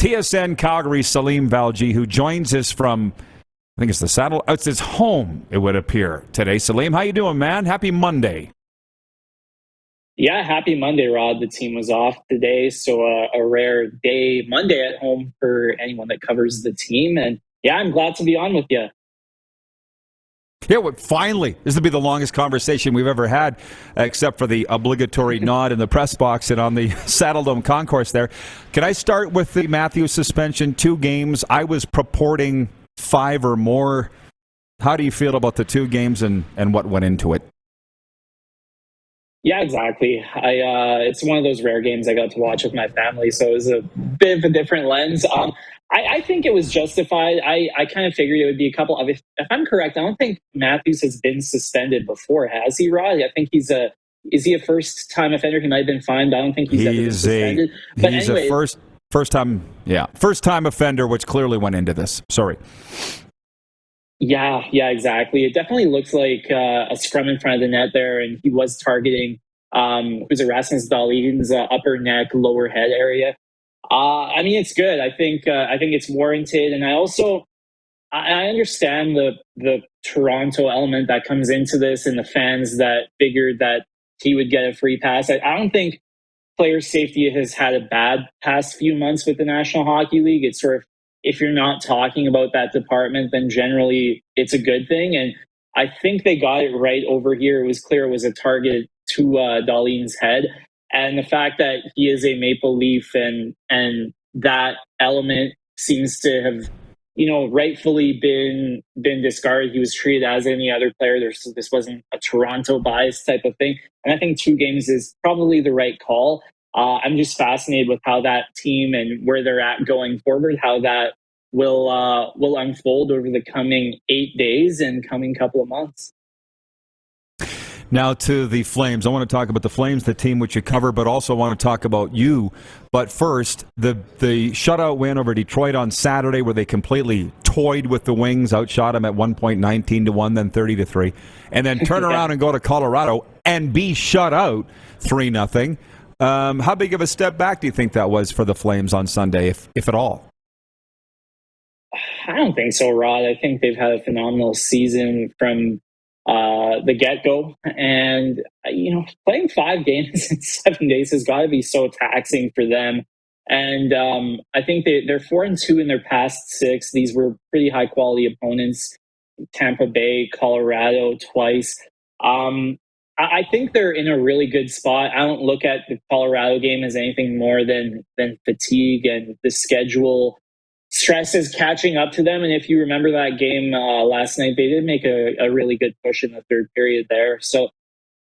TSN Calgary Salim Valji, who joins us from, I think it's the Saddle. It's his home, it would appear, today. Salim, how you doing, man? Happy Monday. Yeah, happy Monday, Rod. The team was off today, so a rare day Monday at home for anyone that covers the team. And yeah, I'm glad to be on with you. Yeah, well, finally, this will be the longest conversation we've ever had, except for the obligatory nod in the press box and on the Saddle Dome concourse there. Can I start with the Matthews suspension? 2 games. I was purporting 5 or more. How do you feel about the 2 games and what went into it? Yeah, exactly. It's one of those rare games I got to watch with my family, so it was a bit of a different lens. I think it was justified. I kind of figured it would be a couple of. If I'm correct, I don't think Matthews has been suspended before, has he, Rod? I think is he a first-time offender? He might have been fined. I don't think he's ever been suspended. But he's anyway, a first-time offender, which clearly went into this. Sorry. Yeah, exactly. It definitely looks like a scrum in front of the net there, and he was targeting who's it, Rasmus Dahlin's upper neck, lower head area. I mean, it's good. I think it's warranted, and I understand the Toronto element that comes into this, and the fans that figured that he would get a free pass. I don't think player safety has had a bad past few months with the National Hockey League. It's sort of, if you're not talking about that department, then generally it's a good thing. And I think they got it right over here. It was clear it was a target to Dahlin's head. And the fact that he is a Maple Leaf and that element seems to have, rightfully been discarded. He was treated as any other player. This wasn't a Toronto bias type of thing. And I think 2 games is probably the right call. I'm just fascinated with how that team and where they're at going forward, how that will unfold over the coming 8 days and coming couple of months. Now to the Flames. I want to talk about the Flames, the team which you cover, but also want to talk about you. But first, the shutout win over Detroit on Saturday, where they completely toyed with the Wings, outshot them at one point 19-1, then 30-3, and then turn around and go to Colorado and be shut out 3-0. How big of a step back do you think that was for the Flames on Sunday, if at all? I don't think so, Rod. I think they've had a phenomenal season from the get-go. And, playing 5 games in 7 days has got to be so taxing for them. And I think they're 4-2 in their past 6. These were pretty high-quality opponents. Tampa Bay, Colorado twice. I think they're in a really good spot. I don't look at the Colorado game as anything more than fatigue, and the schedule stress is catching up to them. And if you remember that game last night, they did make a really good push in the third period there. So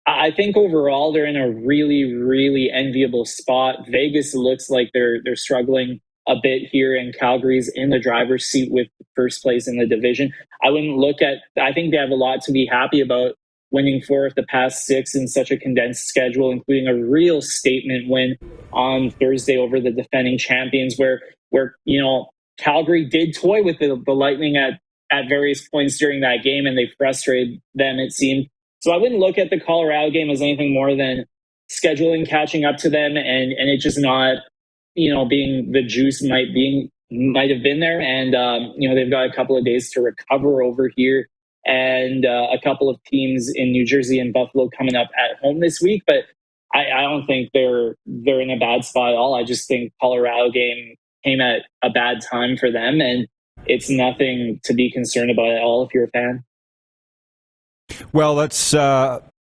I think overall they're in a really, really enviable spot. Vegas looks like they're struggling a bit here, and Calgary's in the driver's seat with first place in the division. I think they have a lot to be happy about, winning 4 of the past 6 in such a condensed schedule, including a real statement win on Thursday over the defending champions, where Calgary did toy with the Lightning at various points during that game, and they frustrated them, it seemed. So I wouldn't look at the Colorado game as anything more than scheduling catching up to them, and it just not, being the juice might have been there. And, they've got a couple of days to recover over here, and a couple of teams in New Jersey and Buffalo coming up at home this week. But I don't think they're in a bad spot at all. I just think Colorado game came at a bad time for them, and it's nothing to be concerned about at all if you're a fan. Well, that's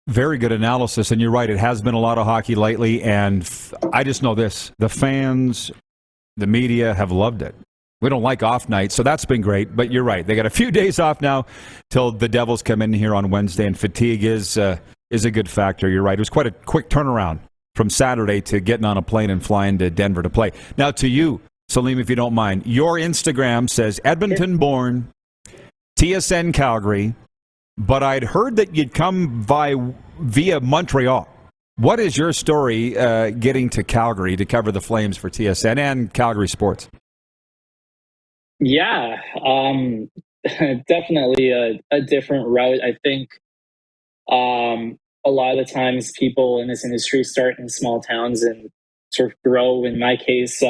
very good analysis, and you're right. It has been a lot of hockey lately, and I just know this. The fans, the media have loved it. We don't like off nights, so that's been great. But you're right. They got a few days off now till the Devils come in here on Wednesday, and fatigue is a good factor. You're right. It was quite a quick turnaround from Saturday to getting on a plane and flying to Denver to play. Now to you, Salim, if you don't mind. Your Instagram says Edmonton-born, TSN Calgary, but I'd heard that you'd come via Montreal. What is your story getting to Calgary to cover the Flames for TSN and Calgary Sports? Yeah, definitely a different route. I think a lot of the times people in this industry start in small towns and sort of grow. In my case,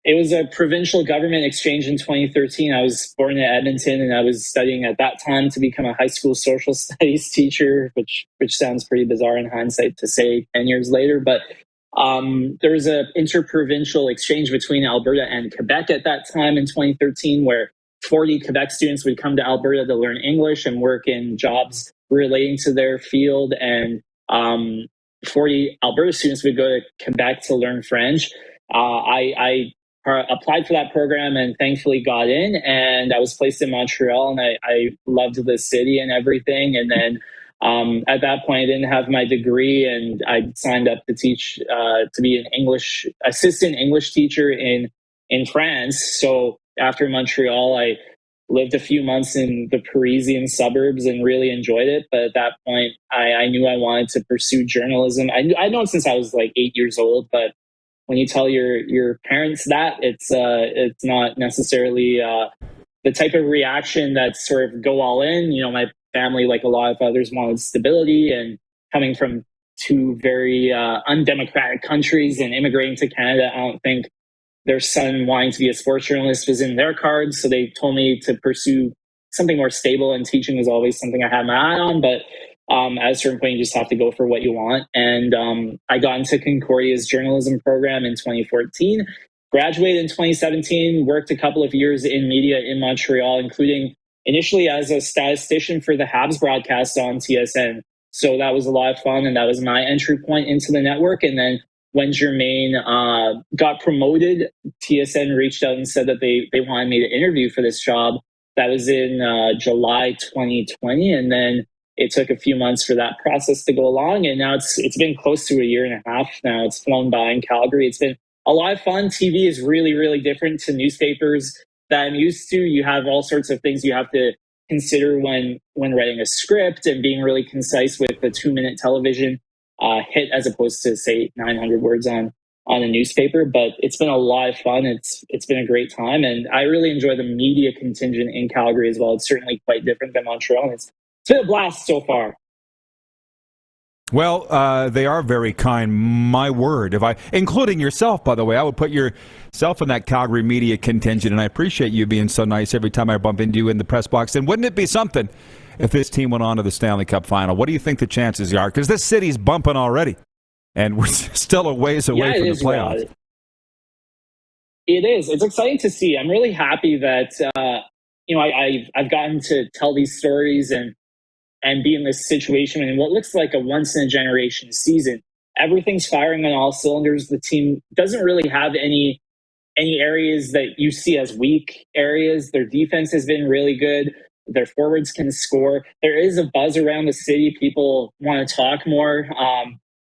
It was a provincial government exchange in 2013. I was born in Edmonton, and I was studying at that time to become a high school social studies teacher, which sounds pretty bizarre in hindsight to say 10 years later. But there was an interprovincial exchange between Alberta and Quebec at that time in 2013, where 40 Quebec students would come to Alberta to learn English and work in jobs relating to their field, and 40 Alberta students would go to Quebec to learn French. I applied for that program and thankfully got in, and I was placed in Montreal, and I loved the city and everything. And then at that point, I didn't have my degree, and I signed up to teach, to be an assistant English teacher in France. So after Montreal, I lived a few months in the Parisian suburbs and really enjoyed it. But at that point, I knew I wanted to pursue journalism. I know since I was like 8 years old, but when you tell your parents that, it's not necessarily the type of reaction that sort of go all in. You know, my family, like a lot of others, wanted stability, and coming from two very undemocratic countries and immigrating to Canada, I don't think their son wanting to be a sports journalist was in their cards. So they told me to pursue something more stable, and teaching was always something I had my eye on. But at a certain point, you just have to go for what you want. And I got into Concordia's journalism program in 2014, graduated in 2017, worked a couple of years in media in Montreal, including initially as a statistician for the Habs broadcast on TSN. So that was a lot of fun, and that was my entry point into the network. And then when Germain got promoted, TSN reached out and said that they wanted me to interview for this job. That was in July 2020, and then it took a few months for that process to go along, and now it's been close to a year and a half now. It's flown by in Calgary. It's been a lot of fun. TV is really, really different to newspapers that I'm used to. You have all sorts of things you have to consider when writing a script, and being really concise with the 2-minute television hit, as opposed to, say, 900 words on a newspaper. But it's been a lot of fun. It's been a great time, and I really enjoy the media contingent in Calgary as well. It's certainly quite different than Montreal. It's been a blast so far. Well, they are very kind. My word, including yourself, by the way, I would put yourself in that Calgary media contingent, and I appreciate you being so nice every time I bump into you in the press box. And wouldn't it be something if this team went on to the Stanley Cup final? What do you think the chances are? Because this city's bumping already, and we're still a ways away from the playoffs. Rod. It is. It's exciting to see. I'm really happy that I've gotten to tell these stories and be in this situation in what looks like a once-in-a-generation season. Everything's firing on all cylinders. The team doesn't really have any areas that you see as weak areas. Their defense has been really good. Their forwards can score. There is a buzz around the city. People want to talk more.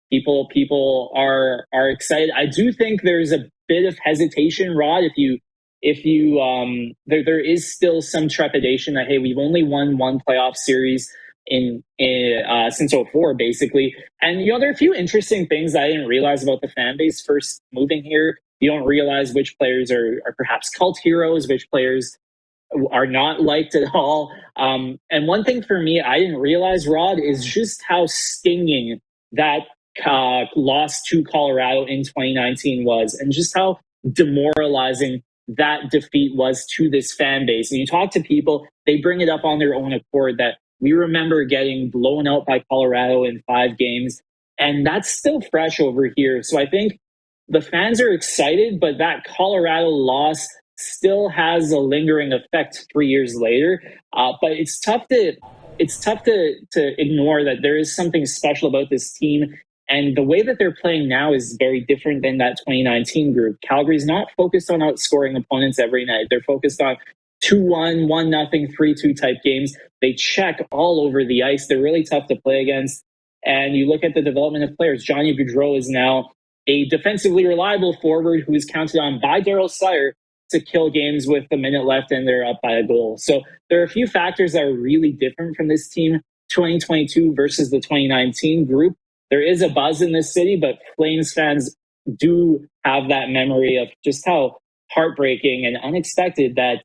People are excited. I do think there's a bit of hesitation, Rod, there is still some trepidation that, hey, we've only won one playoff series since 2004, basically. And, there are a few interesting things I didn't realize about the fan base first moving here. You don't realize which players are perhaps cult heroes, which players are not liked at all. And one thing for me I didn't realize, Rod, is just how stinging that loss to Colorado in 2019 was, and just how demoralizing that defeat was to this fan base. And you talk to people, they bring it up on their own accord that we remember getting blown out by Colorado in 5 games, and that's still fresh over here. So I think the fans are excited, but that Colorado loss still has a lingering effect 3 years later. But it's tough to ignore that there is something special about this team. And the way that they're playing now is very different than that 2019 group. Calgary's not focused on outscoring opponents every night. They're focused on 2-1, 1-0, 3-2 type games. They check all over the ice. They're really tough to play against. And you look at the development of players. Johnny Gaudreau is now a defensively reliable forward who is counted on by Darryl Sutter to kill games with a minute left and they're up by a goal. So there are a few factors that are really different from this team, 2022 versus the 2019 group. There is a buzz in this city, but Flames fans do have that memory of just how heartbreaking and unexpected that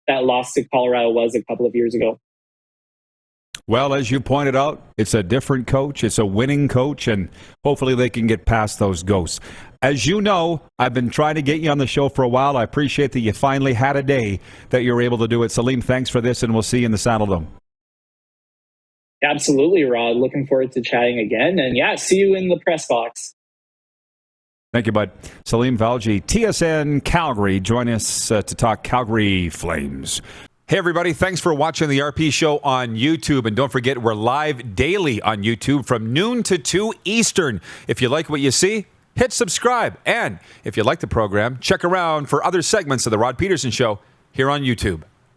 loss to Colorado was a couple of years ago. Well, as you pointed out, it's a different coach. It's a winning coach, and hopefully they can get past those ghosts. as you know, I've been trying to get you on the show for a while. I appreciate that you finally had a day that you're able to do it. Salim, thanks for this, and we'll see you in the Saddle Dome. Absolutely, Rod. Looking forward to chatting again. And yeah, see you in the press box. Thank you, bud. Salim Valji, TSN Calgary, join us to talk Calgary Flames. Hey, everybody. Thanks for watching the RP Show on YouTube. And don't forget, we're live daily on YouTube from noon to 2 Eastern. If you like what you see, hit subscribe. And if you like the program, check around for other segments of the Rod Pedersen Show here on YouTube.